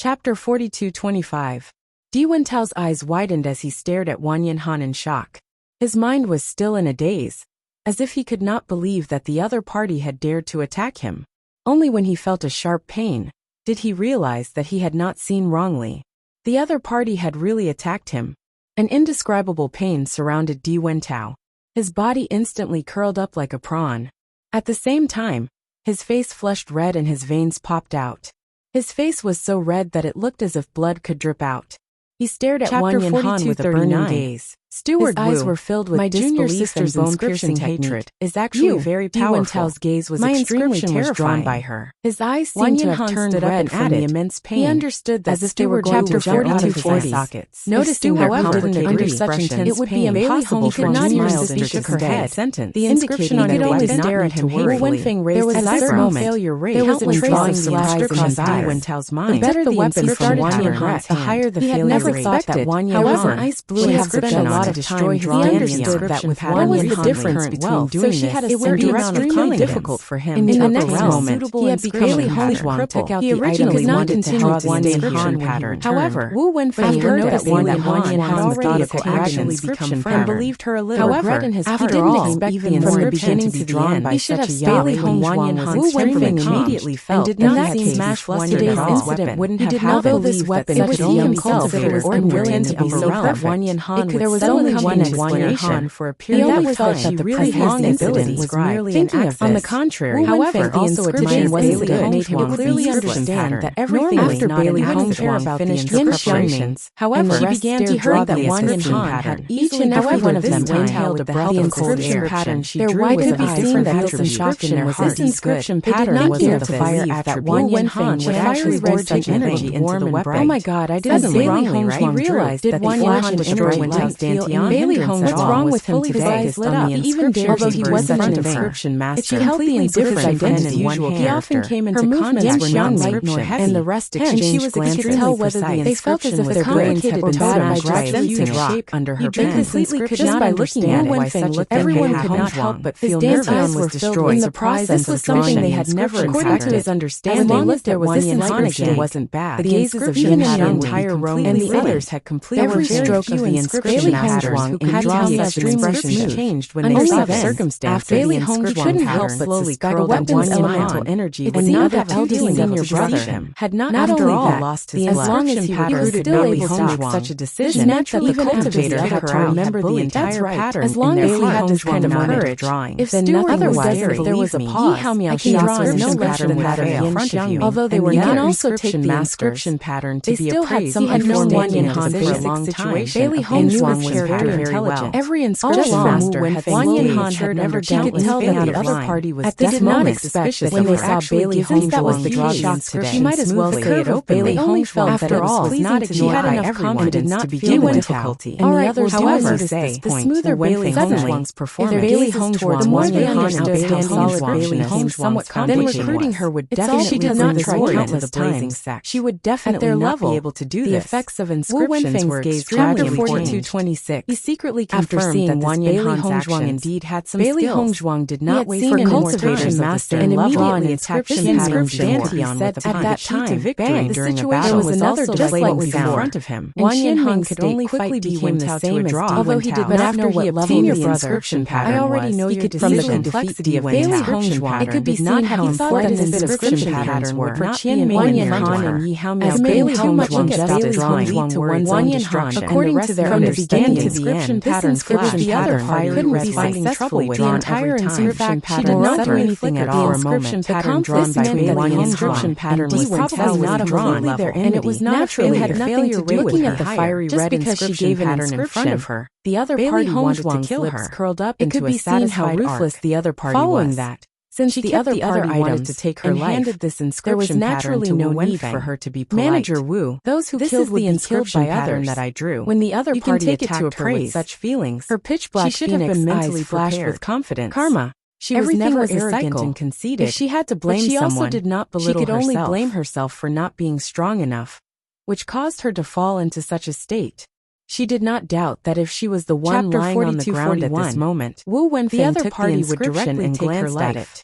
Chapter 42-25. Di Wentao's eyes widened as he stared at Wang Yanhan in shock. His mind was still in a daze, as if he could not believe that the other party had dared to attack him. Only when he felt a sharp pain did he realize that he had not seen wrongly. The other party had really attacked him. An indescribable pain surrounded Di Wentao. His body instantly curled up like a prawn. At the same time, his face flushed red and his veins popped out. His face was so red that it looked as if blood could drip out. He stared at Wang Yanhan with a burning gaze. Steward His eyes were filled with disbelief and bone-piercing hatred. Is actually very powerful. Di Wentao's gaze was extremely terrifying by her. His eyes seemed to have turned red from the immense pain. He understood that as if they were going to jump out of his eye sockets. Noticing their complicated expressions, it would be impossible for not even to shook her head. The indication on it only stare at him hatefully. There was a certain failure rate. There was a trace of surprise across Di Wentao's mind. The better the weapon from Wang Yanhan, the higher the failure rate. He had never thought that Wang Yanhan would have spent a lot of time drawing. He understood that with what was the difference between doing this, it would be extremely difficult for him. In the next moment, he had become Hongzhuang took out the originally wanted to draw the inscription pattern. However, Wu Wenfei heard that Wang Yanhan had already actually become friend and believed her a little. However, he didn't expect even from the beginning to the end by such a Bailey Hongzhuang. Wu Wenfei immediately felt and did not smash today's incident wouldn't have happened. This weapon could only cultivated unwilling to be so perfect. There was only one explanation for a period of time. That the prolonged incident was merely an accident. On the contrary, however, also today's Bailey made him clearly understand that everything after Bailey Hongzhuang finished her preparations. However, he began to hear that Wang Yanhan had each and every one of them inhaled with the help of cold air pattern she drew with the different attributes in their heart. This inscription pattern was not the fire that Wang Yanhan would actually read such energy into the weapon. Oh my God, I didn't say wrongly, right? He realized that Wang Yanhan destroyed Wentao's Dantian. Bailey Hongzhuang what's wrong with him today? His eyes lit up. He even dared although he wasn't an inscription master. It's completely different than his usual character. He often came into contact with non-light and the rest exchanged glances. He could tell whether they felt as if their brains had been battered by sensing a rock under her brain. They completely could not understand why such a everyone could not help but feel nervous was destroyed in the process. This was something they had never expected. According to his understanding, as long as there was this inscription wasn't bad. The gazes of even in the entire Rome and the others had completely every stroke of the inscription master who could draw the expression changed when they saw circumstance. Bailey Hongzhuang couldn't help but suspect a weapon's elemental energy would not have dealing of your brother had not after all lost his blood. As long as he was still able to stop such a decision, that the cultivator had to remember the entire pattern. As long as he had this kind of courage, if Stewart otherwise there was a pause, I can draw no less than that in front of you. Although they were not also take the inscription pattern to be appraised. He had known Wang Yanhan for a long time. Bailey Hongzhuang was very intelligent. Every inscription master had Wang Yanhan had never dealt with that the other party was at this moment suspicious when they saw Bailey Hongzhuang the draw the inscription. She might as well say it openly. Bailey only felt that it was pleasing to she had enough confidence to begin with difficulty. And the others however say the smoother Bailey Hongzhuang's performance. Bailey Hongzhuang the more they understood how solid Bailey Hongzhuang somewhat complicated then recruiting her would definitely she did not try countless times. She would definitely not be able to do this. The effects of inscriptions were extremely important. 42-26. He secretly confirmed that Wang Yanhan indeed had some skills. Bailey Hongzhuang did not wait for cultivation master and immediately attacked the inscription Dantian at that time. Victory during a battle was another display in front of him. Wang Yanhan could only quickly became the same as although he did not know what level the inscription pattern was. I already know your from the complexity of Bailey Hongzhuang. It could be seen how he thought that his inscription patterns were not being Wang Yanhan and Yi Haomiao. As Bailey Hongzhuang stopped drawing to Wang Yanhan, according to their understanding, the inscription patterns the other party couldn't be finding trouble with the entire inscription pattern. She did not do anything at all. The inscription pattern drawn by Wang inscription pattern was probably not a holy level, and it was naturally had nothing to do with at the fiery red inscription pattern in front of her. The other party wanted to kill her. Curled up into a satisfied arc. It could be seen how ruthless the other party was. Following that, since the other party wanted to take her life, handed this inscription there was naturally no need for her to be polite. Manager Wu, those who killed the inscription pattern that I drew. When the other party attacked her with such feelings, her pitch black she should have been mentally flashed with confidence. Karma. She was never arrogant and conceited. If she had to blame someone, she also did not belittle herself. She could only blame herself for not being strong enough, which caused her to fall into such a state. She did not doubt that if she was the one lying on the ground at this moment, Wu Wenfei the other party would directly and glanced at it.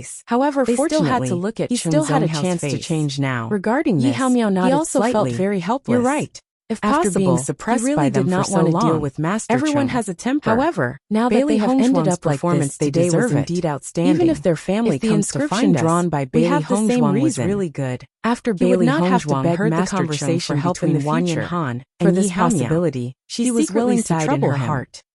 twice. However, They still had fortunately, to look at he Chen still had a Zhonghao's chance to face. change now. Regarding Yi this, Haomiao nodded he also slightly. felt very helpless. You're right. If After possible, being suppressed he really by them did not for want so to deal long, with Master everyone Chen. has a temper. However, now that Bailey they have ended Hongzhuang's up like performance this today today was was indeed outstanding. Even if their family If the comes to inscription find us, drawn by we Bailey have the same Hongzhuang was reason. really good. After He would Bailey not have to Hongzhuang beg heard the Master Chen conversation for help in between the Wang future. Yanhan For and this Yi Haomiao, possibility, she he was secretly willing to sighed in trouble her him. heart.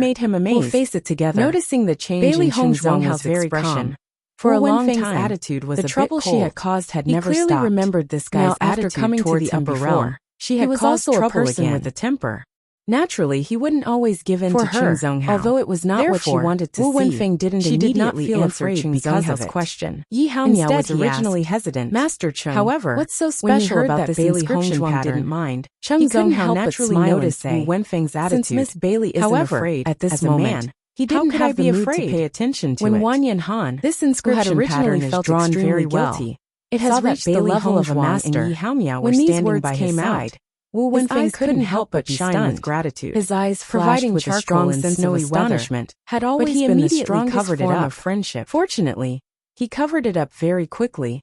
made him amazed. We'll face it together. Noticing the change Bailey in Chen Hongzhuang Zhonghao's was very expression. calm. For a Wu long Wenfeng's time, attitude was the a trouble bit she cold. had caused had He never clearly stopped. remembered this guy's Now, after attitude coming to towards the him upper before. realm, She he had was caused also a trouble person again. with a temper. Naturally, he wouldn't always give in For to her, Chen Zhonghao. although it was not what she Therefore, wanted to Wu see, Wenfeng didn't she did not immediately feel answer afraid Chen because of Zhonghao's it. question. Yi Haomiao Instead, was he originally asked, hesitant. Master Chen, However, what's so when he special heard about that this Bailey inscription Hongzhuang pattern? didn't mind, Chen he couldn't Zhonghao help but naturally smile and noticed say, Wu Wenfeng's attitude. since Miss Bailey isn't However, afraid, at this as a moment, man, he how didn't could have I be the mood afraid? to pay attention to When it. Wanyan Han, This who had inscription originally pattern is felt drawn extremely very well, guilty. it Saw has that reached the Bailey level of a Hongzhuang master. and Yi Haomiao were When these standing words by his came side. out, Wu His Wenfeng eyes couldn't help but be shine stunned. with gratitude. His eyes providing flashed with a charcoal strong and sense of snowy weather, astonishment, had but always he been the immediately strongest covered it form up. of friendship. Fortunately, he covered it up very quickly.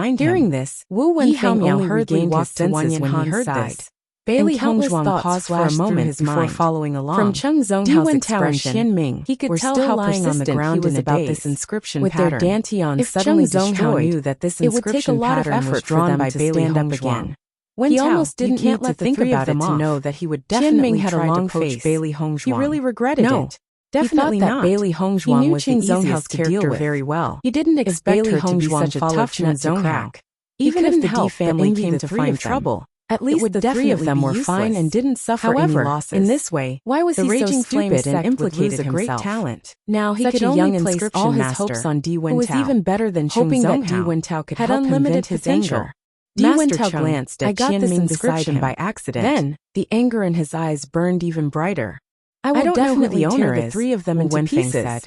remind him. Hearing this, Wu Wenfeng only hurriedly regained his walked to Wang senses when he Yanhan's heard side. this. Bailey Countless Hongzhuang thoughts paused for a flashed through moment his before mind. following along. From Cheng Zhonghao's Di expression, and Xianming he could were tell still how lying on the persistent ground he was in a about daze. this inscription With pattern. their dantian If suddenly Cheng Zhonghao destroyed, knew that this it would take a inscription lot of pattern was effort for drawn them by to Bailey stand up Hongzhuang. again. He almost you didn't can't need let to the think three about of it them to off. know that he would Xianming definitely had a try long to poach face. Bailey Hongzhuang. He really regretted No, it. definitely he thought not. that Bailey He Hongzhuang knew was the Cheng Zhonghao's easiest to deal character with. very well. He didn't If expect Bailey her to be Hongzhuang such a followed tough Cheng nut to Zhonghao, crack. he Even if couldn't the help D but family envy came the to three find of them. trouble, At least would the three of definitely them be were useless. fine and didn't suffer However, any losses. in this way, why was the he so raging flame stupid and sect would implicated lose a great himself? talent. Now he Such could a only young place inscription all his master, hopes on Di who was Wentao, even better than Cheng hoping that Di Zhonghao Wentao could had help him unlimited vent his potential. anger. Di Master Wentao Cheng, glanced I at got this Xianming inscription beside him by accident. Then, the anger in his eyes burned even brighter. I will don't know who definitely the owner tear the is, three of them Wu into Wenfeng pieces. said.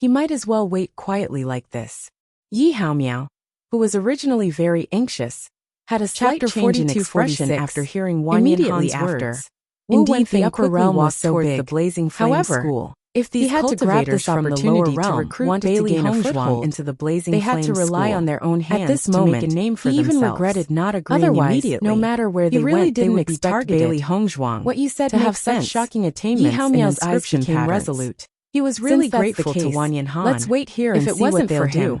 He might as well wait quietly like this. Yi Haomiao, who was originally very anxious, had a slight change in expression after hearing Wang Yanhan's words. Indeed, the upper realm was so big. The blazing flame school. If these cultivators from the lower realm wanted to gain a foothold into the blazing flame, they had to rely on their own hands. At this moment, to make a name for themselves. He even regretted not agreeing immediately. No matter where they went, they would be targeted. Bailey Hongzhuang. What you said to have such shocking attainments. Yi Haomiao's eyes became resolute. He was really grateful to Wang Yanhan. Let's wait here and see what they'll do.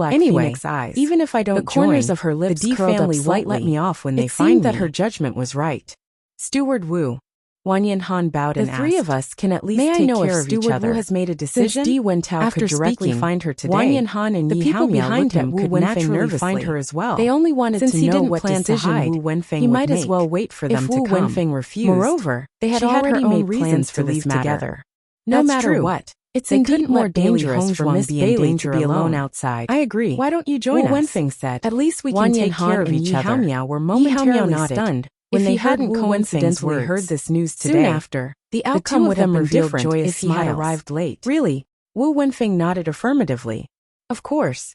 black phoenix eyes. Even if I don't the corners join, of her lips the D curled family up won't slightly. let me off when they It find seemed me. that her judgment was right. Steward Wu. Wan Yinhan bowed and The asked, three of us can at least may I take know care if of each Steward other. Wu has made a decision? Since Di Wentao After could directly speaking, find her today, Wan Yinhan and the Yi people Haomiao behind looked at him Wu could Wenfeng naturally nervously. find her as well. They only wanted Since to he know didn't what plan to decision hide, Wu Wenfeng he would might as make. well wait for If them Wu to come. Wenfeng refused, Moreover, they had she already had her made own reasons plans for this this matter. together. No That's matter true. what, It's they indeed couldn't more let Bailey dangerous for Hongzhuang Miss be in Bailey danger to be alone alone. outside. I agree. Why don't you join Wu us? Wenfeng said. At least we Wan can take Yinhan care of and each Yi other. Haomiao were Yi Haomiao momentarily nodded stunned when if they he heard hadn't Wu coincidentally Wenfeng's heard words. this news Soon today. after, The the outcome two would of have them been revealed different joyous if he had smiles. arrived late. Really? Wu Wenfeng nodded affirmatively. Of course.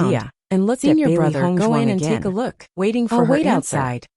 idea, and looked at Bailey Hongzhuang go in and again. take a look. Waiting for her wait answer. outside.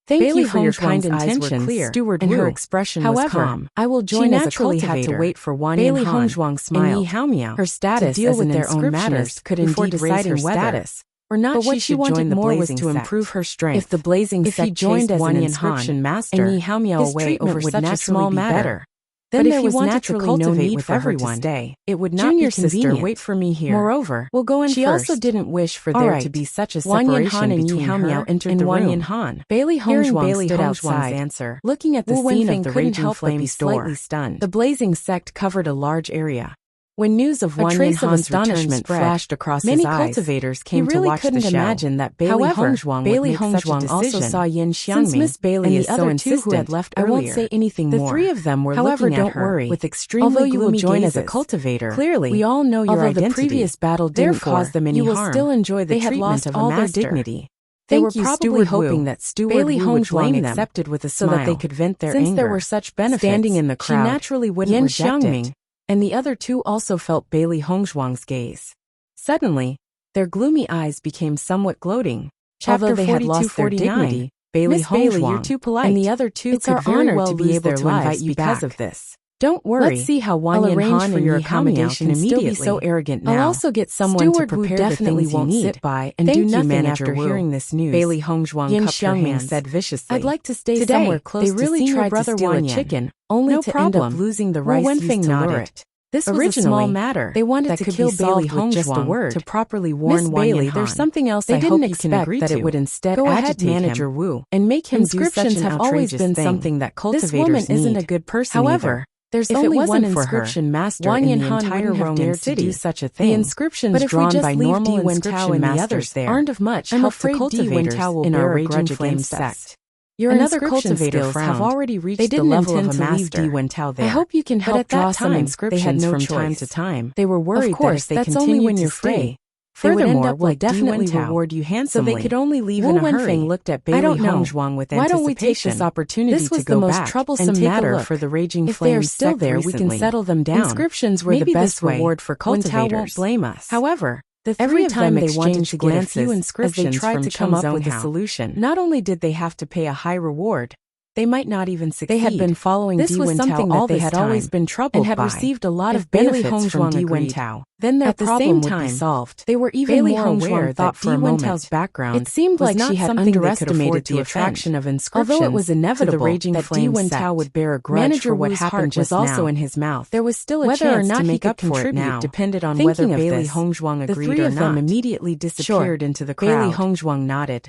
Thank Bailey you for your kind Hongzhuang's eyes were intentions, clear, Steward and Wu. her expression was However, calm. I will join She as a naturally had cultivator. to wait for Wan Bailey Yanhan Hongzhuang smiled. and Yi Haomiao Her status to deal as with an their own matters Unscrupulous could before indeed raise deciding her whether status. or not But what she she should wanted join the more was blazing to sect. improve her strength. If the blazing If he sect joined chased as Wan an Yanhan inscription master, and Yi Haomiao his away treatment over would such a naturally small be matter, better. then But there if he was wanted to naturally no cultivate need with for her to everyone, stay. it would not Junior be sister, convenient. wait for me here. Moreover, we'll go in she first. also didn't wish for All there right. to be such a Wan separation Yanhan and Yi between Haomiao her entered and the Wan room. Yanhan. Bailey Hearing Hongzhuang Bailey stood Hongzhuang's outside, answer, looking at the Wu scene Wenfeng of the couldn't raging help but be flames door. slightly stunned. The blazing sect covered a large area. When news of Wang Yanhan's astonishment flashed across his eyes, many cultivators came to watch the show. He really couldn't imagine that Bailey Hongzhuang would make such a decision. also saw Yin Xiangming, since Miss Bailey is so insistent, had left earlier. I won't say anything more. The three of them were looking at her with extremely gloomy gazes. Although you will join as a cultivator, clearly, we all know your identity. Although the previous battle didn't cause them any harm, you will still enjoy the treatment of a master. They had lost all their dignity. They were probably hoping that Steward Wu would blame them accepted with a smile, so that they could vent their anger. Since there were such benefits, standing in the crowd, she naturally wouldn't reject it. And the other two also felt Bailey Hongzhuang's gaze. Suddenly, their gloomy eyes became somewhat gloating. Although they had lost their dignity, Miss Bailey, you're too polite. And the other two could very well lose their lives because of this. Don't worry. Let's see how Wang Yanhan for your accommodation immediately. Still be so arrogant now. I'll also get someone to prepare the things you need. Sit by and do nothing after hearing this news. Bailey Hongzhuang cupped her hands, said viciously. I'd like to stay somewhere close to see your brother Wang chicken, only to end up losing the rice used to lure it. This was a small matter. They wanted to kill Bailey Hongzhuang to properly warn Wang Yanhan. There's something else I hope you can agree to. That it would instead agitate Manager Wu and make him do such an outrageous thing. Inscriptions have always been something that cultivators need. This woman isn't a good person. However, there's only one inscription master in the entire Roman city to do such a thing. The inscriptions drawn by normal inscription masters there aren't of much help to cultivators in our Raging Flame sect. Your another cultivator have already reached the level of a master. I hope you can help draw some inscriptions from time to time. They were worried that if they continue to stay, furthermore, will definitely reward you handsomely. So they could only leave in a hurry. Looked at Bailey Hongzhuang with anticipation. Why don't we take this opportunity to go back and take a look for the Raging Flame? If they are still there, we can settle them down. Inscriptions were the best reward for cultivators. Won't blame us. However, every time they wanted to get a few inscriptions as they tried to come up with a solution, not only did they have to pay a high reward, they might not even succeed. They had been following Di Wentao all they had always been troubled and had received a lot of benefits from Di Wentao. Then their problem would be solved. They were even more aware that Di Wentao's background, it seemed like she had underestimated the attraction of inscriptions. Although it was inevitable that Di Wentao would bear a grudge for what happened just now, also in his mouth. There was still a chance to make up for it now. Depended on whether Bailey Hongzhuang agreed or not. The three of them immediately disappeared into the crowd. Bailey Hongzhuang nodded.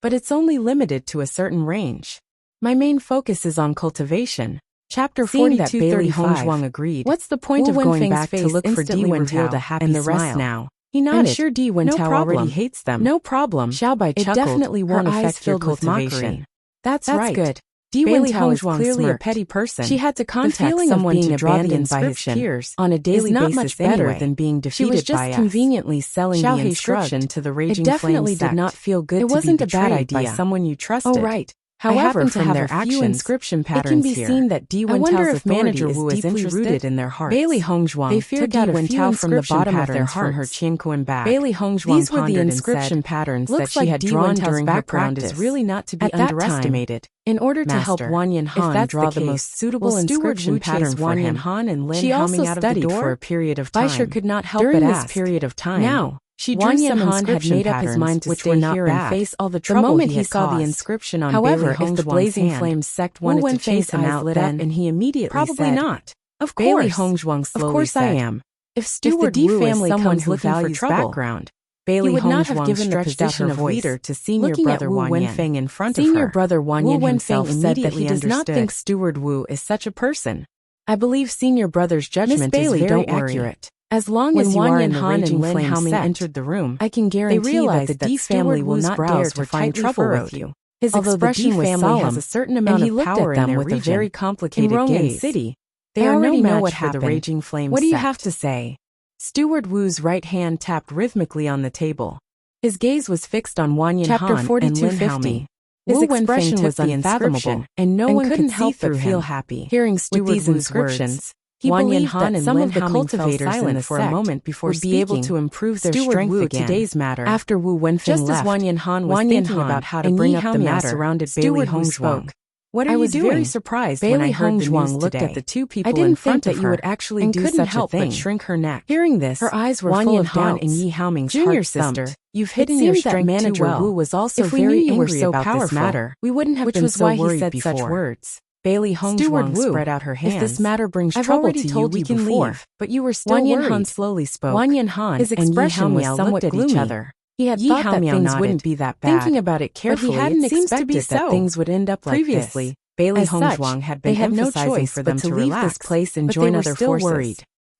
But it's only limited to a certain range. My main focus is on cultivation. Chapter 42. Bailey Hongzhuang agreed. What's the point of going back to look for Di Wentao and the rest now? He nodded. I'm sure Di Wentao already hates them. No problem. Xiaobai chuckled. It definitely won't affect your cultivation. That's right. Good. Di Wentao is clearly a petty person. She had to contact someone to draw the inscription on a daily basis. Not much better than being defeated by us. She was just conveniently selling the inscription to the Raging Flame sect. It definitely did not feel good to be betrayed by someone you trusted. Oh, right. However, from their actions, inscription patterns it can be seen that Di Wentao's Manager Wu is deeply rooted in their hearts. Bailey Hongzhuang took out a few from the bottom of their heart from her Qingquan bag. Bailey Hongzhuang These were the inscription patterns that she had drawn during her practice. Is really not to be underestimated. In order to help Wang Yanhan draw the most suitable inscription pattern for him, she also studied for a period of time. Baisher could not help but ask. During this period of time, now, Wang Yanhan had made up his mind to stay here and face all the trouble the moment he saw the inscription on However, Bailey if the Blazing Flames sect wanted to chase him out then, and he immediately probably said, not. Of course. Bailey Hongzhuang slowly Of course said, I am. If Steward the Wu family comes looking for trouble, background, Bailey would not have given the position of leader to senior brother Wu Wenfeng in front of her. Senior brother Wang Yan himself said that he does not think Steward Wu is such a person. I believe senior brother's judgment is very accurate. As long as Wang Yanhan and Lin Haoming entered the room, I can guarantee that the Di family will not dare to find trouble with you. His expression was solemn, has a certain amount of power in their with region. A very complicated gaze. City, they already know what happened. The Raging Flame What do you have to say? Steward Wu's right hand tapped rhythmically on the table. His gaze was fixed on Wang Yanhan and Lin Haoming. His expression was unfathomable, and no one could help but feel happy. Hearing Steward Wu's words, he believed that some of the cultivators in the for a moment before would be able to improve their strength again. Today's matter. After Wu Wenfeng just left, as Wang Yanhan was thinking about how to bring up the matter, surrounded Bailey Hongzhuang. What are you doing? I was very surprised when I heard the news looked at the two people in front of her. I didn't think that you would actually do such a thing. But shrink her neck. Hearing this, her eyes were full of doubts. And Yi Haoming's junior sister, you've hidden your strength Manager too well. Wu was also very angry about this matter. We wouldn't have been so worried before. Which was why he said such words. Bailey Hongzhuang spread out her hands. If this matter brings trouble to you, we can leave. But you were still worried. Wang Yanhan slowly spoke. Wang Yanhan his expression was somewhat gloomy. Each other. He had thought that things wouldn't be that bad. Thinking about it carefully, but he hadn't expected that things would end up like previously. Bailey Hongzhuang had been emphasizing for them to leave this place and join other forces.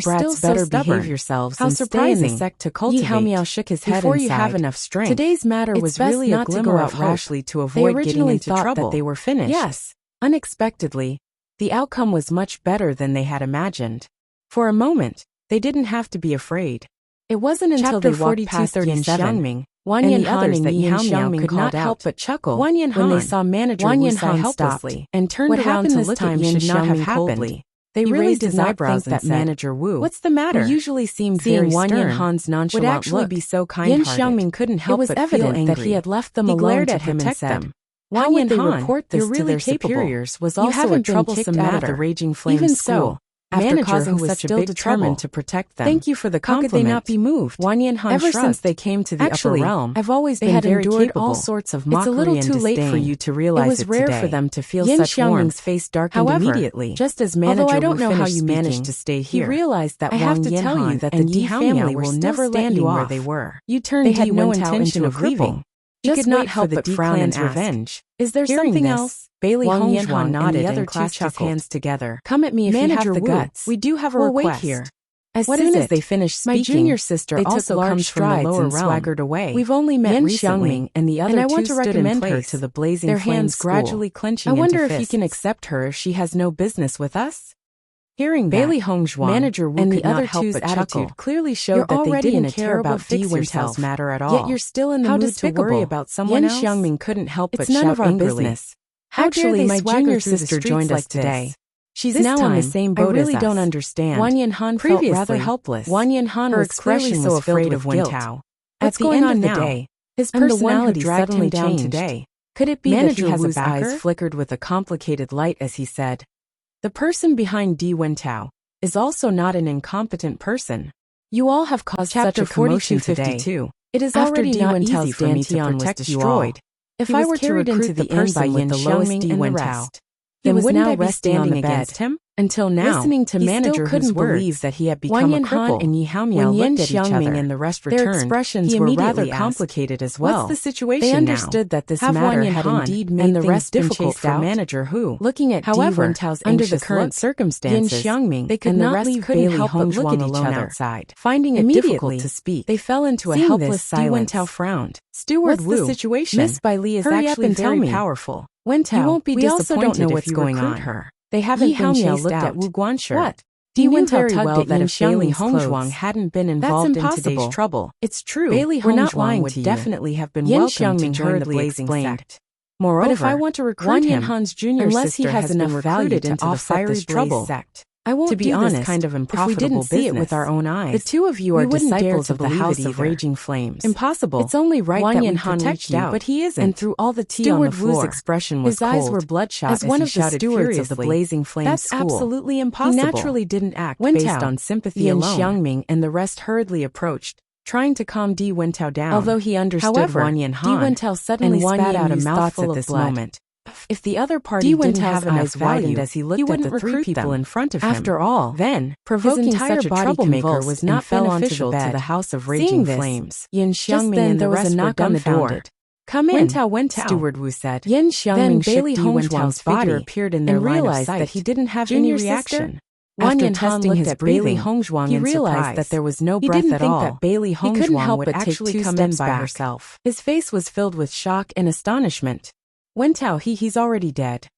brats better behave yourselves and stay in the sect to cultivate. Yi Haomiao shook his head before and you sighed. have enough strength. Today's matter was really a glimmer of hope. Rashly to avoid getting into trouble. That they were finished. Yes. Unexpectedly, the outcome was much better than they had imagined. For a moment, they didn't have to be afraid. It wasn't until they walked past Yin Xiangming Wan and Yin the others Han that and Yin Yin Xiangming could not help but chuckle when they saw manager Wuxia helplessly and turned around to look at Yin Xiangming coldly. They really did not think that manager Wu, "What's the matter?" who usually seemed very Wan Yin stern, Han's would nonchalant actually look. be so kind-hearted. Yin Xiangming couldn't help but feel evident angry. that he had left them He alone glared to at him and protect said, them. "How How would would they they report report this this to their superiors? Was You also haven't a been troublesome kicked out of matter. the raging flame Even school. so, after causing such a big trouble to protect them. Thank you for the compliment. How could they not be moved? Wan Yanhan shrugged. Ever since they came to the upper realm, I've always been very capable. All sorts of mockery. It's a little too late for you to realize it was rare for them to feel such warmth. Face darkened immediately, just as manager. Although I don't know how you managed to stay here, he realized that I have to tell you that the D family will never let you where they were. You turned they had no intention of leaving. He could not help but frown and revenge. Is there something else? Bailey Hongjuan nodded and clasped his hands together. Come at me if you have the guts. We do have a request. Wait here. As soon as they finished speaking, my junior sister also comes from the lower realm, swaggered away. We've only met recently, and the other two stood in place, her to the blazing their hands gradually clenching. I wonder if you can accept her if she has no business with us. Hearing Bailey Hongjuan, manager Wu and the other two's attitude clearly showed that they didn't care about Di Wentel's matter at all. Yet you're still in the mood to worry about someone else. Yan Xiangming couldn't help but shout angrily. Actually, my junior sister joined us today. She's now on the same boat as us. I really don't understand. Wan Yanhan felt rather helpless. Wan Yanhan was clearly so afraid of Wen Tao. At the end of the day, his personality suddenly changed. Today. Could it be that he has Wu's eyes flickered with a complicated light as he said, "The person behind Di Wentao is also not an incompetent person. You all have caused such a commotion today. It is already not easy for me to protect you all. If I were to recruit the person with the lowest Di Wentao, then wouldn't I be standing against him? Until now, listening to manager couldn't believe that he had become a cripple. And Yi Haomiao looked at each other. And the rest returned. Their expressions were rather complicated as well. What's the situation now? They understood that this matter had indeed made things difficult for manager Hu. Looking at Di Wentao's under the current circumstances, they could not leave Bailey Hongjuan alone outside. Finding it difficult to speak, they fell into a helpless silence. Di Wentao frowned. Steward Wu, the situation? Miss Bai Li is actually very powerful. Wentao, you won't be disappointed if you recruit her. They haven't been chased looked out. At Wu Guanshi. What? Di Wentao tugged that if Bailey Hongjuan hadn't been involved in today's trouble. It's true. Bailey Hongjuan would definitely have been welcome to join the blazing sect. Moreover, but if I want to recruit him, Yanhan's junior unless he has enough value to offset this trouble sect, I won't. To be honest, this kind of improfitable if we didn't see it with our own eyes. The two of you are disciples of the House of Raging Flames. Impossible. It's only right that we protect you, but he isn't. And through all the tea on the floor, Wu's expression was cold. His eyes were bloodshot as one of the stewards of the Blazing Flames school. That's absolutely impossible. He naturally didn't act based on sympathy alone. Yan Xiangming and the rest hurriedly approached, trying to calm Di Wentao down. Although he understood Wan Yanhan, Di Wentao suddenly spat out a mouthful of blood. If the other party didn't have enough value, as he looked at the three people in front of him. After all, then, provoking such a troublemaker was not beneficial to the House of Raging Flames. Yan Xiangming and the rest were dumbfounded. Come in, Wentao, Steward Wu said. Yan Xiangming shook Di Wentao's figure appeared in their line of sight. That he didn't have any reaction. After testing his Bailey Hongjuan, he realized that there was no breath at all. That Bailey Hongjuan would actually come in by herself. His face was filled with shock and astonishment. Wentao, he's already dead.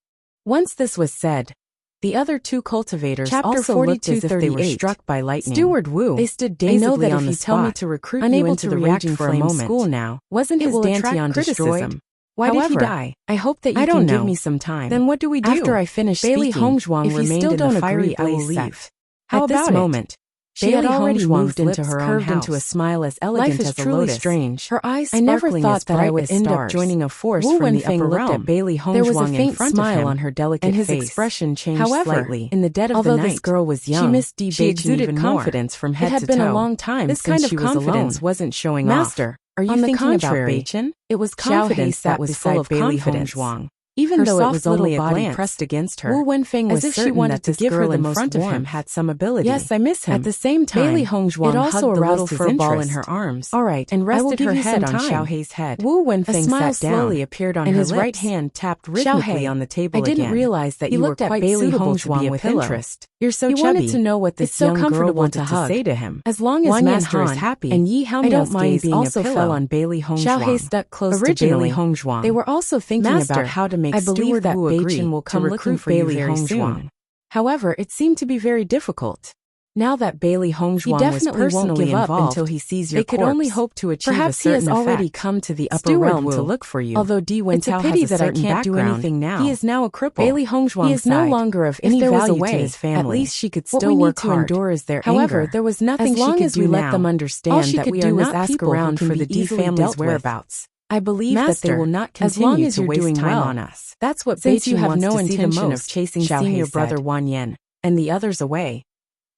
Once this was said, the other two cultivators also looked as if they were struck by lightning. Steward Wu, they stood dazedly on the spot, unable to recruit unable you into to the Raging Flame school now. Wasn't his Dantian destroyed? Why did he die? I hope that you can give me some time. Then what do we do? After I finish Bailey Hongjuan remained in the fiery blaze sect. How about this moment? She had already moved into her own house. Into a smile as elegant as a lotus. Strange. Her eyes sparkling. I never thought that I would end up joining a force from the upper realm. At Bailey Hongjuan. There was a faint smile on her delicate face, and his expression changed slightly. In the dead of the night, this girl was young. She missed Bewitching exuded confidence from head to toe. It had been a long time this kind of confidence wasn't showing off. Master, are you thinking about Bewitching? It was confidence that was full of Bailey Hongjuan. Even though it was only a glance pressed against her, Wu Wenfeng was certain that this girl in front of him had some ability. Yes, I miss him. At the same time, Bailey Hongjuan also aroused the little fur ball in her arms. All right, and rested her head on Xiaohei's head. Wu Wenfeng sat down, slowly appeared on and his right hand tapped rhythmically on the table again. I didn't realize that you were quite suitable to be with interest. You're so chubby. He wanted to know what this young girl wanted to say to him. As long as Master is happy, and Yi Haomiao's gaze also fell on Bailey Hongjuan. Xiaohei stuck close to Bailey Hongjuan. They were also thinking about how to make Steward Wu agree will come looking for Bailey Hongjuan. However, it seemed to be very difficult. Now that Bailey Hongjuan was personally involved until he sees your corpse. They could only hope to achieve a certain effect. Perhaps he has already come to the upper realm to look for you. Although Di Wentao has a certain background, he is now a cripple. Bailey Hongjuan is no longer of any value to his family. At least she could still work hard. Endure is their However, there was nothing she could do now. Let them understand that we are not ask around for the D family's whereabouts. I believe that they will not continue to waste time on us. That's what Since you have no intention of chasing senior brother Wan Yan. and the others away.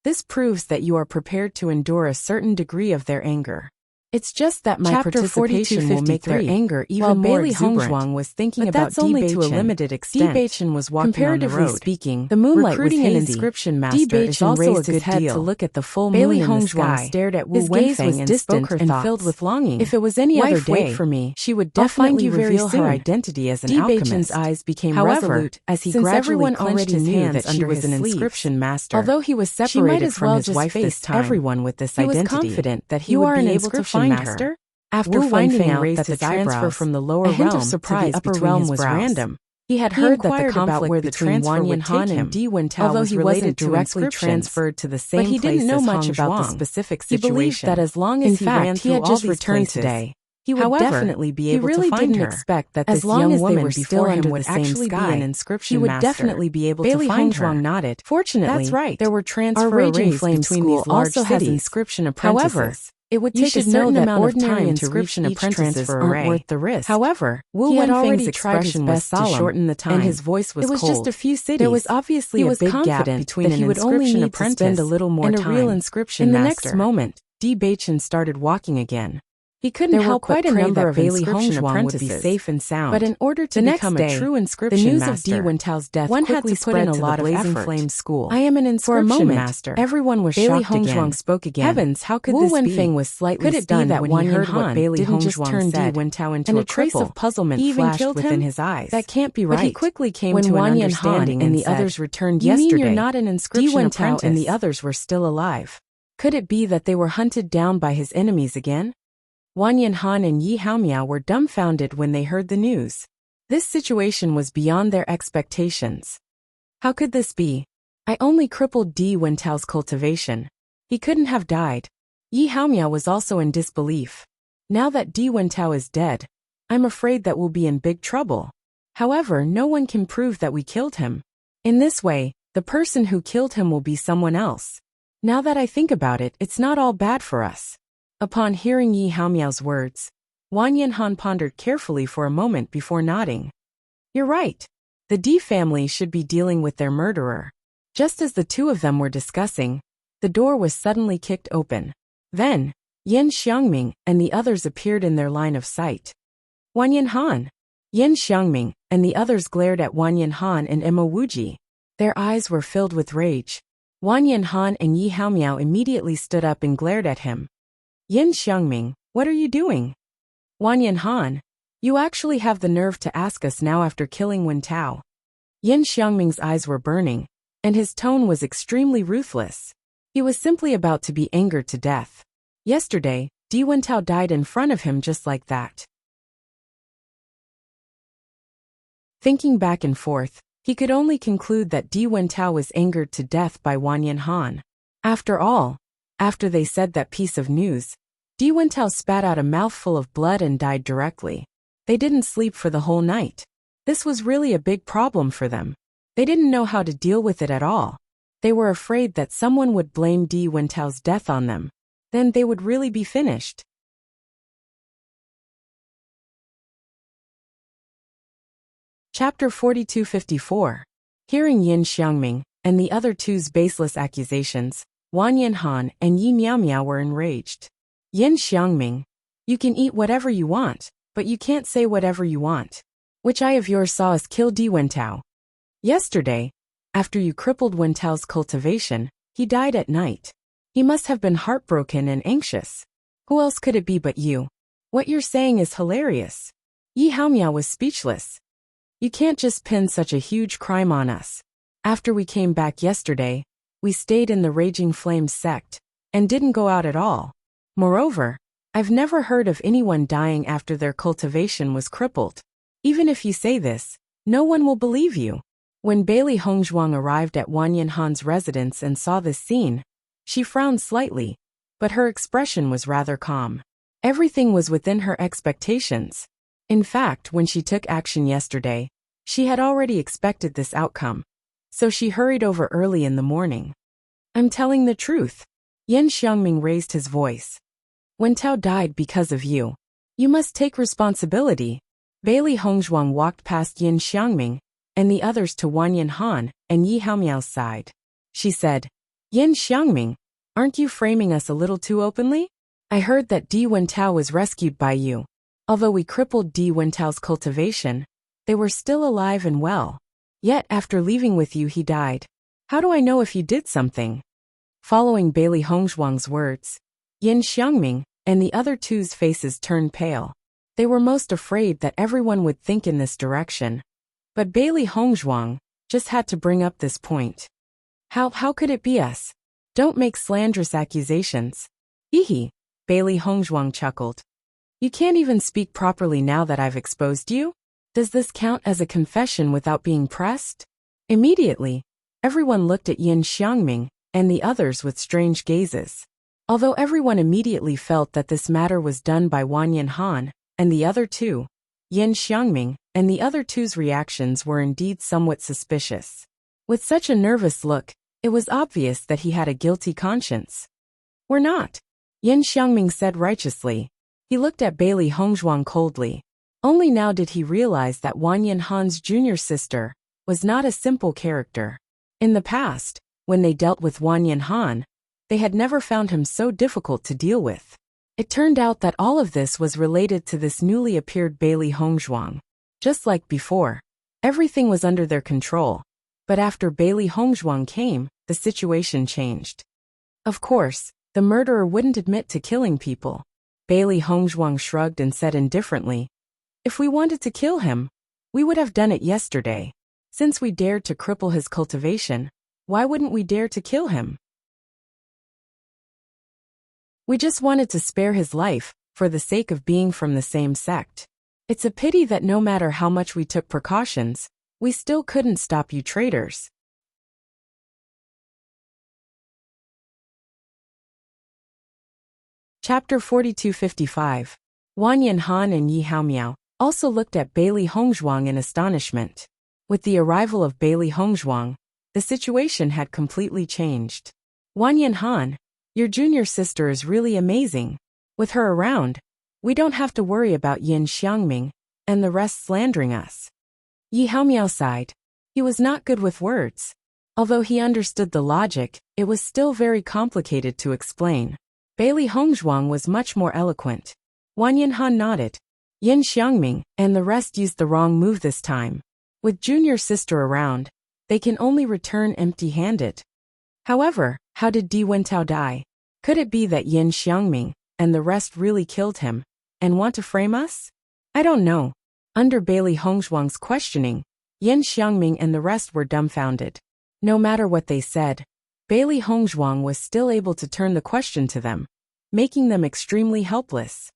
This proves that you are prepared to endure a certain degree of their anger. It's just that my participation will make their anger even more exuberant. While Bailey was thinking about only to a limited extent. Bewitching was walking on the road. Speaking, the moonlight was hazy. An inscription master is also a good deal. To look at the full moon in the sky. Stared at Wu Wenfeng and spoke her thoughts. Filled with longing. If it was any other day for me, she would definitely reveal her identity as an alchemist. Eyes became resolute as he gradually clenched his hands that she was an inscription master. Although he was separated from his wife this time, everyone with this identity. He was confident that he would be able to find her. After finding out that the transfer from the lower realm to the upper realm was random, he had heard that the conflict where the transfer would take him, although he wasn't directly transferred to the same place. But he didn't know much about the specific situation. He believed that as long as he ran through all these places today, he would definitely be able to find her. He really didn't expect that this young woman before him would actually be an inscription master. He would definitely be able to find her. Nodded. Fortunately, that's right. There were transfer arrays between these large cities. Inscription apprentices. However, it would take a certain amount of time to reach each transfer array. Worth the risk. However, Wu Wenfeng's expression was solemn to shorten the time, and his voice was cold. It was just a few cities. There was obviously a big gap between an inscription apprentice and a little more and a real inscription master. In the next moment, Bewitching started walking again. He couldn't help but pray that Bailey Hongzhuang would be safe and sound. But in order to become a true inscription master, the news of Di Wentao's death one had to put in a lot of Blazing Flame School. I am an inscription master. Everyone was shocked again. Bailey Hongzhuang spoke again. Heavens, how could this be? Wu Wenfeng was slightly stunned when he heard what Bailey Hongzhuang said, and a trace of puzzlement flashed within his eyes. That can't be right. But he quickly came to an understanding and the others returned yesterday. You mean you're not an inscription apprentice? And the others were still alive. Could it be that they were hunted down by his enemies again? Wang Yanhan and Yi Haomiao were dumbfounded when they heard the news. This situation was beyond their expectations. How could this be? I only crippled Di Wentao's cultivation. He couldn't have died. Yi Haomiao was also in disbelief. Now that Di Wentao is dead, I'm afraid that we'll be in big trouble. However, no one can prove that we killed him. In this way, the person who killed him will be someone else. Now that I think about it, it's not all bad for us. Upon hearing Yi Haomiao's words, Wang Yanhan pondered carefully for a moment before nodding. You're right. The Di family should be dealing with their murderer. Just as the two of them were discussing, the door was suddenly kicked open. Then, Yin Xiangming and the others appeared in their line of sight. Wang Yanhan, Yin Xiangming, and the others glared at Wang Yanhan and Emma Wuji. Their eyes were filled with rage. Wang Yanhan and Yi Haomiao immediately stood up and glared at him. Yin Xiangming, what are you doing? Wang Yanhan, you actually have the nerve to ask us now after killing Wentao. Yin Xiangming's eyes were burning, and his tone was extremely ruthless. He was simply about to be angered to death. Yesterday, Di Wentao died in front of him just like that. Thinking back and forth, he could only conclude that Di Wentao was angered to death by Wang Yanhan. After all, after they said that piece of news, Di Wentao spat out a mouthful of blood and died directly. They didn't sleep for the whole night. This was really a big problem for them. They didn't know how to deal with it at all. They were afraid that someone would blame Di Wentao's death on them. Then they would really be finished. Chapter 4254. Hearing Yin Xiangming and the other two's baseless accusations, Wang Yanhan and Yi Miaomiao were enraged. Yin Xiangming, you can eat whatever you want, but you can't say whatever you want. Which eye of yours saw us kill Di Wentao? Yesterday, after you crippled Wentao's cultivation, he died at night. He must have been heartbroken and anxious. Who else could it be but you? What you're saying is hilarious. Yi Haomiao was speechless. You can't just pin such a huge crime on us. After we came back yesterday, we stayed in the Raging Flames sect, and didn't go out at all. Moreover, I've never heard of anyone dying after their cultivation was crippled. Even if you say this, no one will believe you. When Bailey Hongzhuang arrived at Wang Yanhan's residence and saw this scene, she frowned slightly, but her expression was rather calm. Everything was within her expectations. In fact, when she took action yesterday, she had already expected this outcome. So she hurried over early in the morning. I'm telling the truth. Yin Xiangming raised his voice. Wentao died because of you. You must take responsibility. Bailey Hongzhuang walked past Yin Xiangming and the others to Wang Yanhan and Yi Haomiao's side. she said. Yin Xiangming, aren't you framing us a little too openly? I heard that Di Wentao was rescued by you. Although we crippled Di Wentao's cultivation, they were still alive and well. Yet after leaving with you he died. How do I know if you did something? Following Bailey Hongzhuang's words, Yin Xiangming and the other two's faces turned pale. They were most afraid that everyone would think in this direction. But Bailey Hongzhuang just had to bring up this point. How could it be us? Don't make slanderous accusations. Hehe, Bailey Hongzhuang chuckled. You can't even speak properly now that I've exposed you? Does this count as a confession without being pressed? Immediately, everyone looked at Yin Xiangming and the others with strange gazes. Although everyone immediately felt that this matter was done by Wanyan Han and the other two, Yin Xiangming and the other two's reactions were indeed somewhat suspicious. With such a nervous look, it was obvious that he had a guilty conscience. We're not, Yin Xiangming said righteously. He looked at Bailey Hongzhuang coldly. Only now did he realize that Wanyan Han's junior sister was not a simple character. In the past, when they dealt with Wanyan Han, they had never found him so difficult to deal with. It turned out that all of this was related to this newly appeared Bailey Hongzhuang. Just like before, everything was under their control. But after Bailey Hongzhuang came, the situation changed. Of course, the murderer wouldn't admit to killing people. Bailey Hongzhuang shrugged and said indifferently, if we wanted to kill him, we would have done it yesterday. Since we dared to cripple his cultivation, why wouldn't we dare to kill him? We just wanted to spare his life, for the sake of being from the same sect. It's a pity that no matter how much we took precautions, we still couldn't stop you traitors. Chapter 4255. Wanyan Han and Yi Haomiao also looked at Bailey Hongzhuang in astonishment. With the arrival of Bailey Hongzhuang, the situation had completely changed. Wanyan Han, your junior sister is really amazing. With her around, we don't have to worry about Yin Xiangming and the rest slandering us. Yi Haomiao sighed. He was not good with words. Although he understood the logic, it was still very complicated to explain. Bailey Hongzhuang was much more eloquent. Wanyan Han nodded. Yin Xiangming and the rest used the wrong move this time. With junior sister around, they can only return empty-handed. However, how did Di Wentao die? Could it be that Yin Xiangming and the rest really killed him and want to frame us? I don't know. Under Bailey Hongzhuang's questioning, Yin Xiangming and the rest were dumbfounded. No matter what they said, Bailey Hongzhuang was still able to turn the question to them, making them extremely helpless.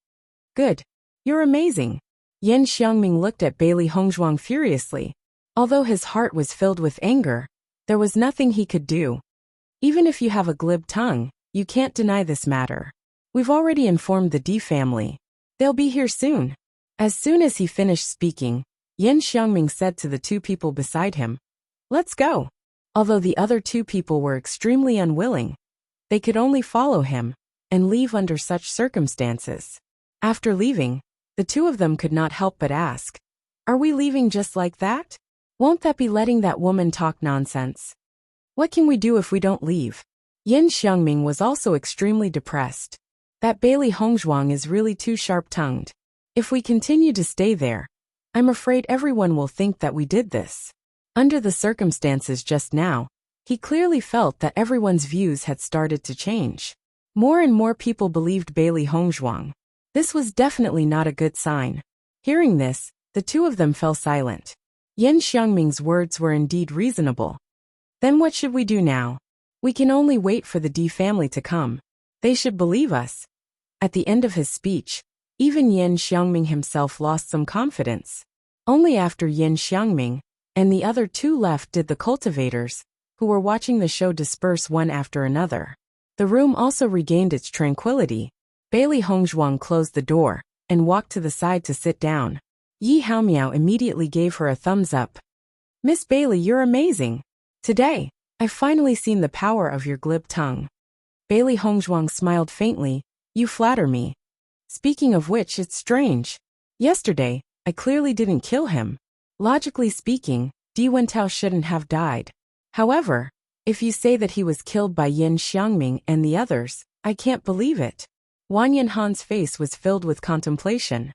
Good. You're amazing. Yin Xiangming looked at Bailey Hongzhuang furiously. Although his heart was filled with anger, there was nothing he could do. Even if you have a glib tongue, you can't deny this matter. We've already informed the Di family. They'll be here soon. As soon as he finished speaking, Yin Xiangming said to the two people beside him, let's go. Although the other two people were extremely unwilling, they could only follow him and leave under such circumstances. After leaving, the two of them could not help but ask, are we leaving just like that? Won't that be letting that woman talk nonsense? What can we do if we don't leave? Yin Xiangming was also extremely depressed. That Bailey Hongzhuang is really too sharp-tongued. If we continue to stay there, I'm afraid everyone will think that we did this. Under the circumstances just now, he clearly felt that everyone's views had started to change. More and more people believed Bailey Hongzhuang. This was definitely not a good sign. Hearing this, the two of them fell silent. Yin Xiangming's words were indeed reasonable. Then what should we do now? We can only wait for the Di family to come. They should believe us. At the end of his speech, even Yin Xiangming himself lost some confidence. Only after Yin Xiangming and the other two left did the cultivators, who were watching the show, disperse one after another. The room also regained its tranquility. Bailey Hongzhuang closed the door and walked to the side to sit down. Yi Haomiao immediately gave her a thumbs up. Miss Bailey, you're amazing. Today, I've finally seen the power of your glib tongue. Bailey Hongzhuang smiled faintly. You flatter me. Speaking of which, it's strange. Yesterday, I clearly didn't kill him. Logically speaking, Di Wentao shouldn't have died. However, If you say that he was killed by Yin Xiangming and the others, I can't believe it. Wang Yanhan's face was filled with contemplation.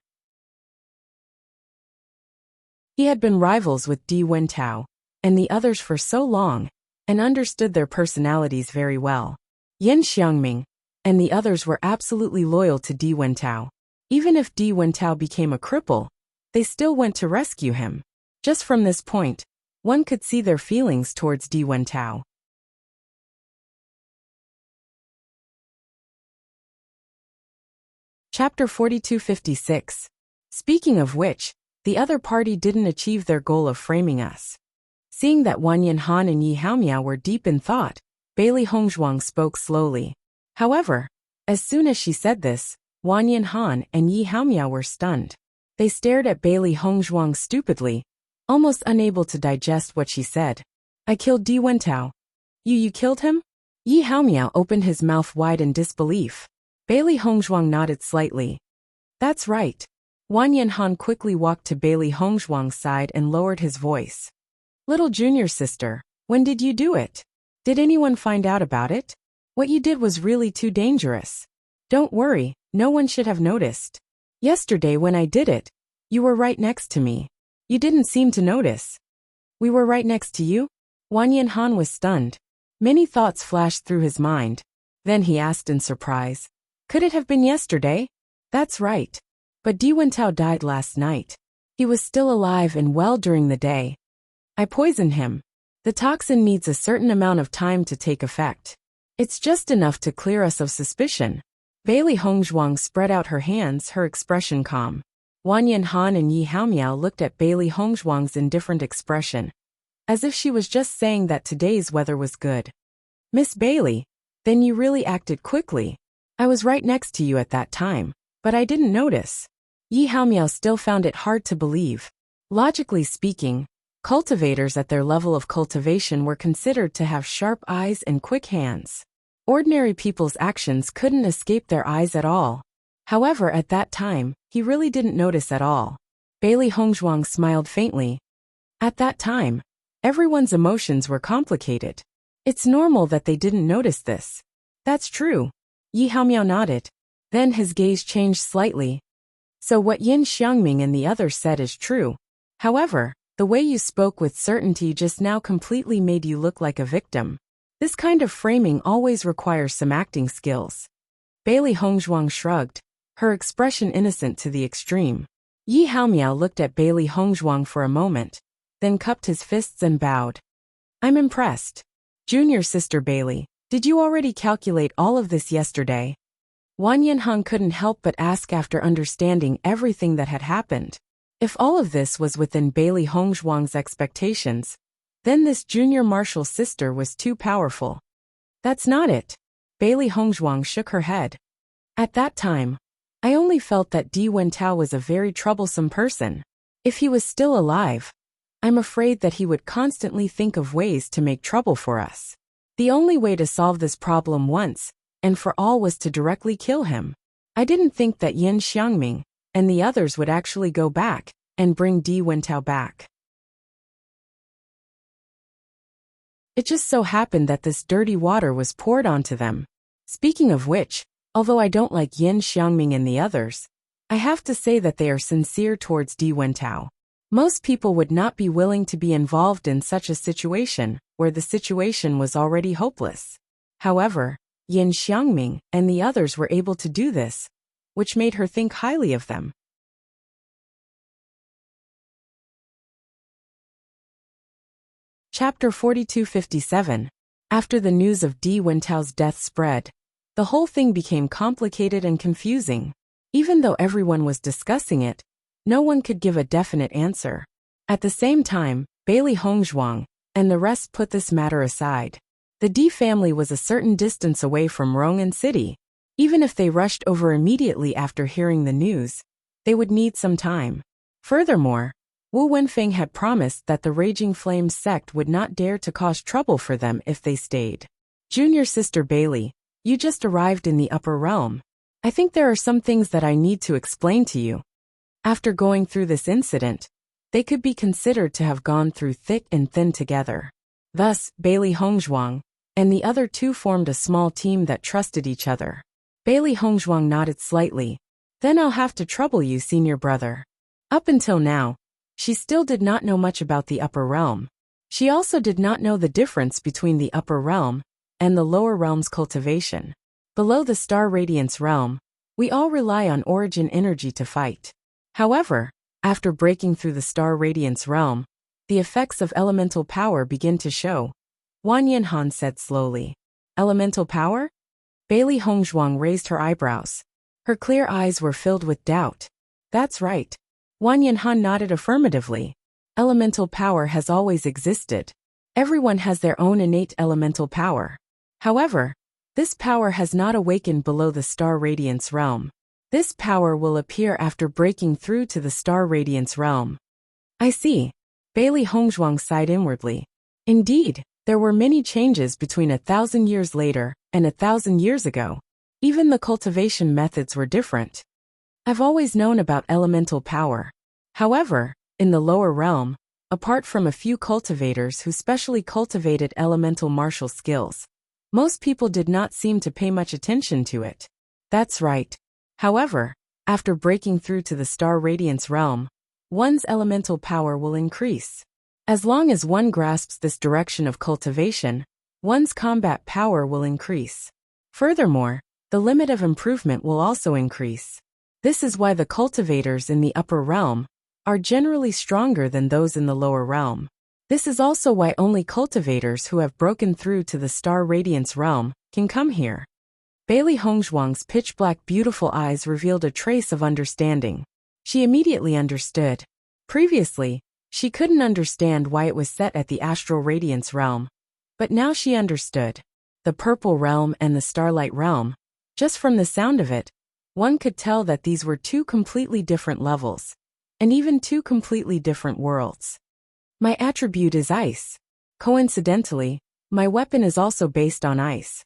He had been rivals with Di Wentao and the others for so long, and understood their personalities very well. Yin Xiangming and the others were absolutely loyal to Di Wentao. Even if Di Wentao became a cripple, they still went to rescue him. Just from this point, one could see their feelings towards Di Wentao. Chapter 4256. Speaking of which, the other party didn't achieve their goal of framing us. Seeing that Wang Yanhan and Yi Haomiao were deep in thought, Bailey Hongzhuang spoke slowly. However, as soon as she said this, Wang Yanhan and Yi Haomiao were stunned. They stared at Bailey Hongzhuang stupidly, almost unable to digest what she said. I killed Di Wentao. You killed him? Yi Haomiao opened his mouth wide in disbelief. Bailey Hongzhuang nodded slightly. That's right. Wang Yanhan quickly walked to Bailey Hongzhuang's side and lowered his voice. Little junior sister, when did you do it? Did anyone find out about it? What you did was really too dangerous. Don't worry, no one should have noticed. Yesterday when I did it, you were right next to me. You didn't seem to notice. We were right next to you? Wang Yanhan was stunned. Many thoughts flashed through his mind. Then he asked in surprise. Could it have been yesterday? That's right. But Di Wentao died last night. He was still alive and well during the day. I poisoned him. The toxin needs a certain amount of time to take effect. It's just enough to clear us of suspicion. Bailey Hongzhuang spread out her hands, her expression calm. Wang Yanhan and Yi Haomiao looked at Bailey Hongzhuang's indifferent expression, as if she was just saying that today's weather was good. Miss Bailey, then you really acted quickly. I was right next to you at that time, but I didn't notice. Yi Haomiao still found it hard to believe. Logically speaking, cultivators at their level of cultivation were considered to have sharp eyes and quick hands. Ordinary people's actions couldn't escape their eyes at all. However, at that time, he really didn't notice at all. Bailey Hongzhuang smiled faintly. At that time, everyone's emotions were complicated. It's normal that they didn't notice this. That's true. Yi Haomiao nodded. Then his gaze changed slightly. So what Yin Xiangming and the others said is true. However, the way you spoke with certainty just now completely made you look like a victim. This kind of framing always requires some acting skills. Bailey Hongzhuang shrugged, her expression innocent to the extreme. Yi Haomiao looked at Bailey Hongzhuang for a moment, then cupped his fists and bowed. I'm impressed. Junior sister Bailey, did you already calculate all of this yesterday? Wang Yanhan couldn't help but ask after understanding everything that had happened. If all of this was within Bailey Hongzhuang's expectations, then this junior martial sister was too powerful. That's not it. Bailey Hongzhuang shook her head. At that time, I only felt that Di Wentao was a very troublesome person. If he was still alive, I'm afraid that he would constantly think of ways to make trouble for us. The only way to solve this problem once and for all was to directly kill him. I didn't think that Yin Xiangming and the others would actually go back and bring Di Wentao back. It just so happened that this dirty water was poured onto them. Speaking of which, although I don't like Yin Xiangming and the others, I have to say that they are sincere towards Di Wentao. Most people would not be willing to be involved in such a situation, where the situation was already hopeless. However, Yin Xiangming and the others were able to do this, which made her think highly of them. Chapter 4257. After the news of Di Wentao's death spread, the whole thing became complicated and confusing. Even though everyone was discussing it, no one could give a definite answer. At the same time, Bailey Hongzhuang and the rest put this matter aside. The Di family was a certain distance away from Rong'an City. Even if they rushed over immediately after hearing the news, they would need some time. Furthermore, Wu Wenfeng had promised that the Raging Flames sect would not dare to cause trouble for them if they stayed. Junior sister Bailey, you just arrived in the upper realm. I think there are some things that I need to explain to you. After going through this incident, they could be considered to have gone through thick and thin together. Thus, Bailey Hongzhuang and the other two formed a small team that trusted each other. Bailey Hongzhuang nodded slightly. Then I'll have to trouble you, senior brother. Up until now, she still did not know much about the upper realm. She also did not know the difference between the upper realm and the lower realm's cultivation. Below the Star Radiance realm, we all rely on origin energy to fight. However, after breaking through the Star Radiance realm, the effects of elemental power begin to show, Wang Yanhan said slowly. Elemental power? Bailey Hongzhuang raised her eyebrows. Her clear eyes were filled with doubt. That's right. Wang Yanhan nodded affirmatively. Elemental power has always existed. Everyone has their own innate elemental power. However, this power has not awakened below the Star Radiance realm. This power will appear after breaking through to the Star Radiance realm. I see. Bailey Hongzhuang sighed inwardly. Indeed, there were many changes between 1,000 years later and 1,000 years ago. Even the cultivation methods were different. I've always known about elemental power. However, in the lower realm, apart from a few cultivators who specially cultivated elemental martial skills, most people did not seem to pay much attention to it. That's right. However, after breaking through to the Star Radiance realm, one's elemental power will increase. As long as one grasps this direction of cultivation, one's combat power will increase. Furthermore, the limit of improvement will also increase. This is why the cultivators in the upper realm are generally stronger than those in the lower realm. This is also why only cultivators who have broken through to the Star Radiance realm can come here. Bailey Hongzhuang's pitch-black beautiful eyes revealed a trace of understanding. She immediately understood. Previously, she couldn't understand why it was set at the Astral Radiance realm. But now she understood. The Purple realm and the Starlight realm. Just from the sound of it, one could tell that these were two completely different levels. And even two completely different worlds. My attribute is ice. Coincidentally, my weapon is also based on ice.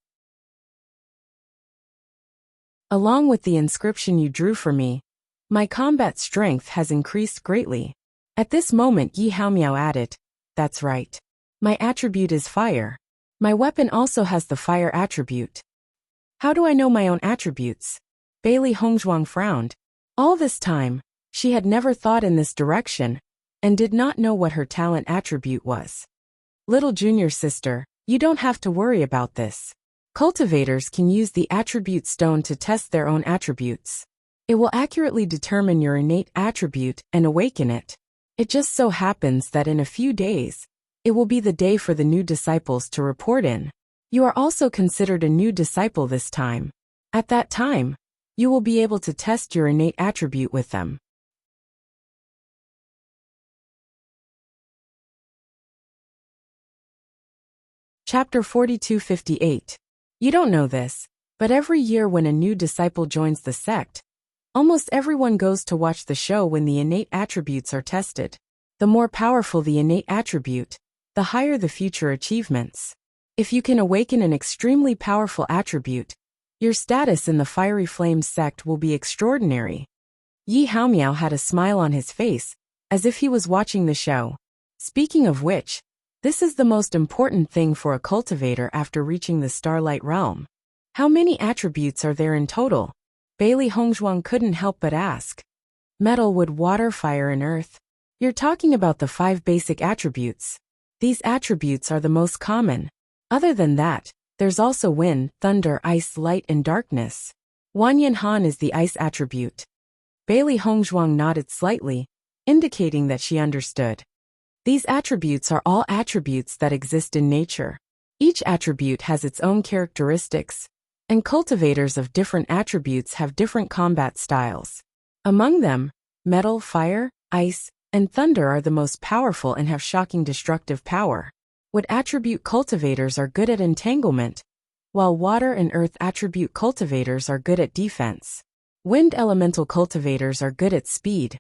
Along with the inscription you drew for me, my combat strength has increased greatly. At this moment Yi Haomiao added, that's right. My attribute is fire. My weapon also has the fire attribute. How do I know my own attributes? Bailey Hongzhuang frowned. All this time, she had never thought in this direction, and did not know what her talent attribute was. Little junior sister, you don't have to worry about this. Cultivators can use the attribute stone to test their own attributes. It will accurately determine your innate attribute and awaken it. It just so happens that in a few days, it will be the day for the new disciples to report in. You are also considered a new disciple this time. At that time, you will be able to test your innate attribute with them. Chapter 4258. You don't know this, but every year when a new disciple joins the sect, almost everyone goes to watch the show when the innate attributes are tested. The more powerful the innate attribute, the higher the future achievements. If you can awaken an extremely powerful attribute, your status in the Fiery Flames sect will be extraordinary. Yi Haomiao had a smile on his face, as if he was watching the show. Speaking of which, this is the most important thing for a cultivator after reaching the Starlight realm. How many attributes are there in total? Bailey Hongzhuang couldn't help but ask. Metal, wood, water, fire, and earth. You're talking about the 5 basic attributes. These attributes are the most common. Other than that, there's also wind, thunder, ice, light, and darkness. Wang Yanhan is the ice attribute. Bailey Hongzhuang nodded slightly, indicating that she understood. These attributes are all attributes that exist in nature. Each attribute has its own characteristics, and cultivators of different attributes have different combat styles. Among them, metal, fire, ice, and thunder are the most powerful and have shocking destructive power. Wood attribute cultivators are good at entanglement, while water and earth attribute cultivators are good at defense. Wind elemental cultivators are good at speed,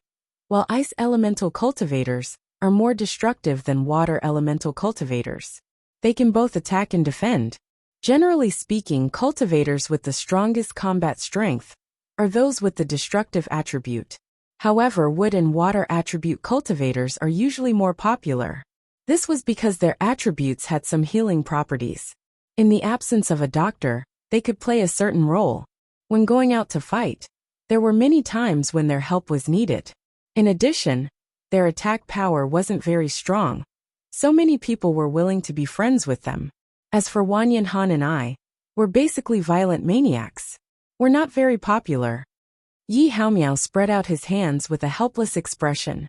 while ice elemental cultivators are more destructive than water elemental cultivators. They can both attack and defend. Generally speaking, cultivators with the strongest combat strength are those with the destructive attribute. However, wood and water attribute cultivators are usually more popular. This was because their attributes had some healing properties. In the absence of a doctor, they could play a certain role. When going out to fight, there were many times when their help was needed. In addition, their attack power wasn't very strong, so many people were willing to be friends with them. As for Wang Yanhan and I, we're basically violent maniacs. We're not very popular. Yi Haomiao spread out his hands with a helpless expression.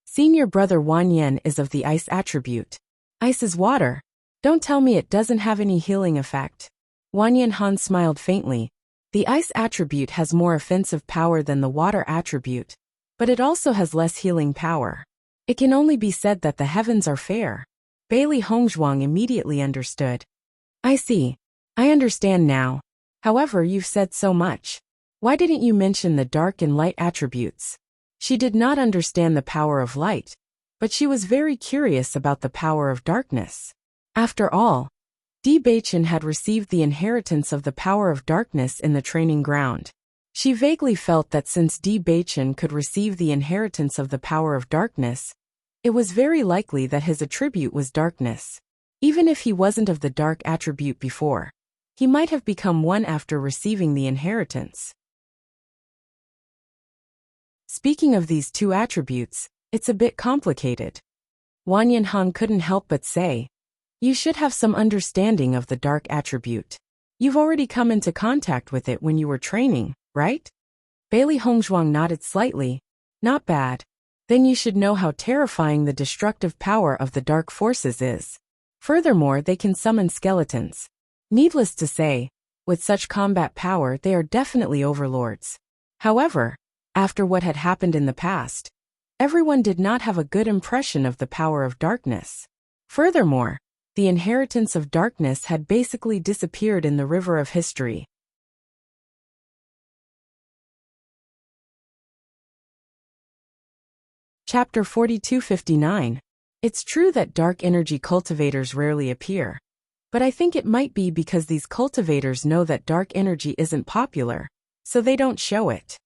Senior brother Wan Yan is of the ice attribute. Ice is water. Don't tell me it doesn't have any healing effect. Wan Yanhan smiled faintly. The ice attribute has more offensive power than the water attribute, but it also has less healing power. It can only be said that the heavens are fair. Bailey Hongzhuang immediately understood. I see. I understand now. However, you've said so much. Why didn't you mention the dark and light attributes? She did not understand the power of light, but she was very curious about the power of darkness. After all, Bewitching had received the inheritance of the power of darkness in the training ground. She vaguely felt that since Bewitching could receive the inheritance of the power of darkness, it was very likely that his attribute was darkness. Even if he wasn't of the dark attribute before, he might have become one after receiving the inheritance. Speaking of these two attributes, it's a bit complicated. Wang Yanhan couldn't help but say, you should have some understanding of the dark attribute. You've already come into contact with it when you were training, right? Bailey Hongzhuang nodded slightly. Not bad. Then you should know how terrifying the destructive power of the dark forces is. Furthermore, they can summon skeletons. Needless to say, with such combat power they are definitely overlords. However, after what had happened in the past, everyone did not have a good impression of the power of darkness. Furthermore, the inheritance of darkness had basically disappeared in the river of history. Chapter 4259. It's true that dark energy cultivators rarely appear, but I think it might be because these cultivators know that dark energy isn't popular, so they don't show it.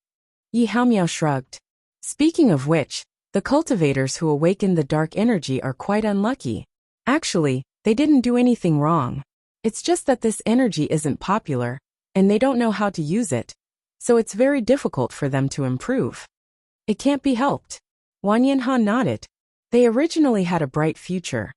Yi Haomiao shrugged. Speaking of which, the cultivators who awaken the dark energy are quite unlucky. Actually, they didn't do anything wrong. It's just that this energy isn't popular, and they don't know how to use it, so it's very difficult for them to improve. It can't be helped. Wang Yanhan nodded. They originally had a bright future,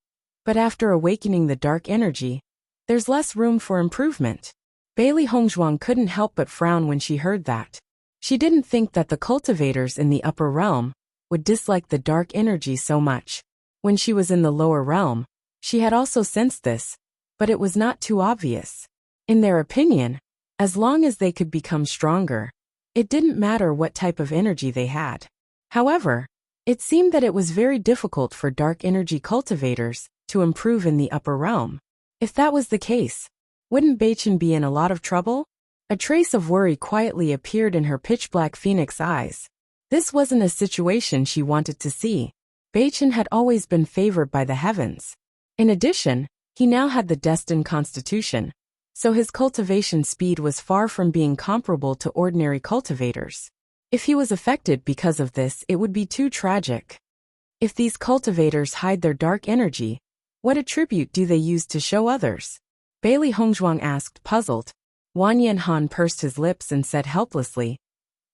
but after awakening the dark energy, there's less room for improvement. Bailey Hongzhuang couldn't help but frown when she heard that. She didn't think that the cultivators in the upper realm would dislike the dark energy so much. When she was in the lower realm, she had also sensed this, but it was not too obvious. In their opinion, as long as they could become stronger, it didn't matter what type of energy they had. However, it seemed that it was very difficult for dark energy cultivators to improve in the upper realm. If that was the case, wouldn't Bewitching be in a lot of trouble? A trace of worry quietly appeared in her pitch-black phoenix eyes. This wasn't a situation she wanted to see. Bewitching had always been favored by the heavens. In addition, he now had the destined constitution, so his cultivation speed was far from being comparable to ordinary cultivators. If he was affected because of this, it would be too tragic. If these cultivators hide their dark energy, what attribute do they use to show others? Bailey Hongzhuang asked, puzzled. Wang Yanhan pursed his lips and said helplessly,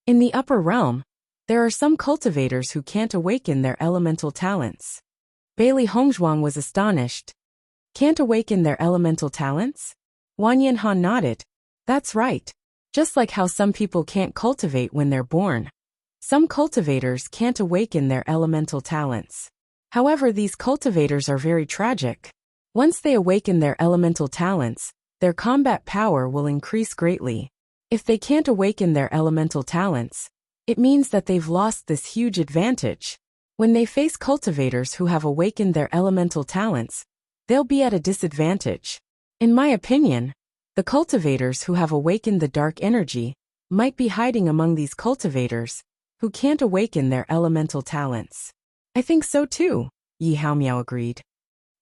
in the upper realm, there are some cultivators who can't awaken their elemental talents. Bailey Hongzhuang was astonished. Can't awaken their elemental talents? Wang Yanhan nodded. That's right. Just like how some people can't cultivate when they're born. Some cultivators can't awaken their elemental talents. However, these cultivators are very tragic. Once they awaken their elemental talents, their combat power will increase greatly. If they can't awaken their elemental talents, it means that they've lost this huge advantage. When they face cultivators who have awakened their elemental talents, they'll be at a disadvantage. In my opinion, the cultivators who have awakened the dark energy might be hiding among these cultivators who can't awaken their elemental talents. I think so too, Yi Haomiao agreed.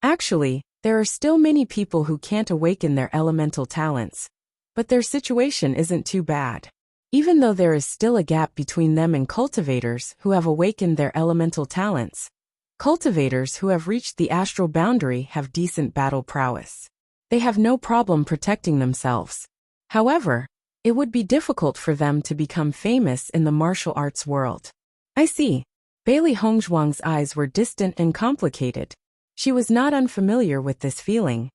Actually, there are still many people who can't awaken their elemental talents, but their situation isn't too bad. Even though there is still a gap between them and cultivators who have awakened their elemental talents, Cultivators who have reached the astral boundary have decent battle prowess. They have no problem protecting themselves. However, it would be difficult for them to become famous in the martial arts world. I see. Bailey Hongzhuang's eyes were distant and complicated. She was not unfamiliar with this feeling.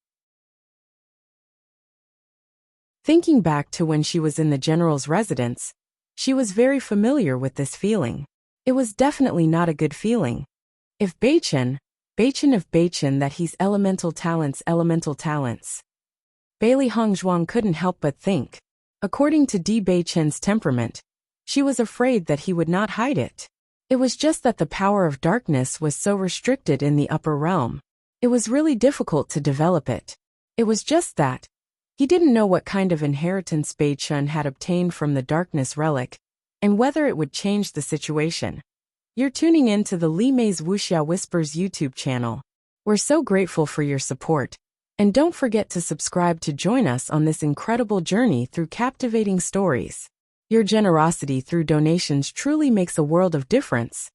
Thinking back to when she was in the general's residence, she was very familiar with this feeling. It was definitely not a good feeling. If Bewitching of Bewitching that he's elemental talents. Bailey Hongzhuang couldn't help but think. According to Bewitching's temperament, she was afraid that he would not hide it. It was just that the power of darkness was so restricted in the upper realm. It was really difficult to develop it. It was just that he didn't know what kind of inheritance Bewitching had obtained from the darkness relic, and whether it would change the situation. You're tuning in to the Li Mei's Wuxia Whispers YouTube channel. We're so grateful for your support, and don't forget to subscribe to join us on this incredible journey through captivating stories. Your generosity through donations truly makes a world of difference,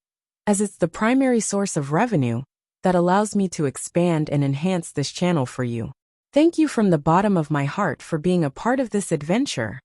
as it's the primary source of revenue that allows me to expand and enhance this channel for you. Thank you from the bottom of my heart for being a part of this adventure.